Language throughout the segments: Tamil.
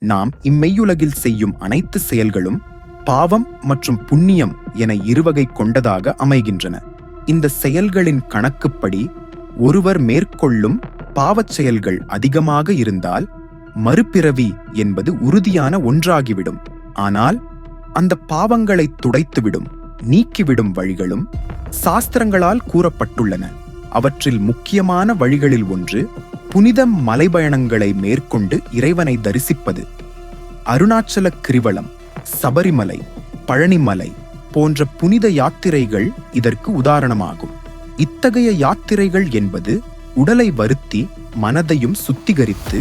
நாம் இம்மெய்யுலகில் செய்யும் அனைத்து செயல்களும் பாவம் மற்றும் புண்ணியம் என இருவகை கொண்டதாக அமைகின்றன. இந்த செயல்களின் கணக்குப்படி ஒருவர் மேற்கொள்ளும் பாவச் செயல்கள் அதிகமாக இருந்தால் மறுபிறவி என்பது உறுதியான ஒன்றாகிவிடும். ஆனால் அந்த பாவங்களை துடைத்துவிடும், நீக்கிவிடும் வழிகளும் சாஸ்திரங்களால் கூறப்பட்டுள்ளன. அவற்றில் முக்கியமான வழிகளில் ஒன்று புனித மலைபயணங்களை மேற்கொண்டு இறைவனை தரிசிப்பது. அருணாச்சல கிரிவலம், சபரிமலை, பழனிமலை போன்ற புனித யாத்திரைகள் இதற்கு உதாரணமாகும். இத்தகைய யாத்திரைகள் என்பது உடலை வருத்தி மனதையும் சுத்திகரித்து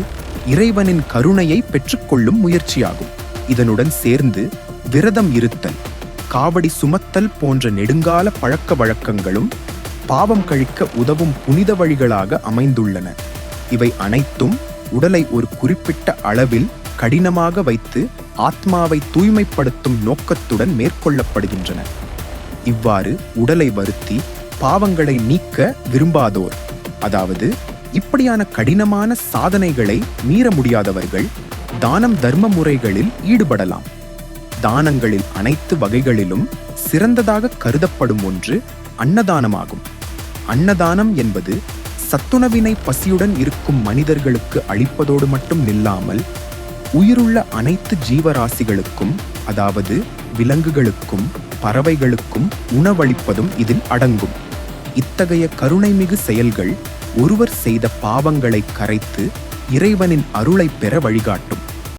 இறைவனின் கருணையை பெற்றுக்கொள்ளும் முயற்சியாகும். இதனுடன் சேர்ந்து விரதம் இருத்தல், காவடி சுமத்தல் போன்ற நெடுங்கால பழக்க வழக்கங்களும் பாவம் கழிக்க உதவும் புனித வழிகளாக அமைந்துள்ளன. இவை அனைத்தும் உடலை ஒரு குறிப்பிட்ட அளவில் கடினமாக வைத்து ஆத்மாவை தூய்மைப்படுத்தும் நோக்கத்துடன் மேற்கொள்ளப்படுகின்றன. இவ்வாறு உடலை வருத்தி பாவங்களை நீக்க விரும்பாதோர், அதாவது இப்படியான கடினமான சாதனைகளை மீற முடியாதவர்கள் தானம் தர்ம முறைகளில் ஈடுபடலாம். தானங்களில் அனைத்து வகைகளிலும் சிறந்ததாக கருதப்படும் ஒன்று அன்னதானமாகும். அன்னதானம் என்பது சத்துணவினை பசியுடன் இருக்கும் மனிதர்களுக்கு அளிப்பதோடு மட்டும் நில்லாமல் உயிருள்ள அனைத்து ஜீவராசிகளுக்கும், அதாவது விலங்குகளுக்கும் பறவைகளுக்கும் உணவளிப்பதும் இதில் அடங்கும். இத்தகைய கருணைமிகு செயல்கள் ஒருவர் செய்த பாவங்களை கரைத்து இறைவனின் அருளை பெற வழிகாட்டும்.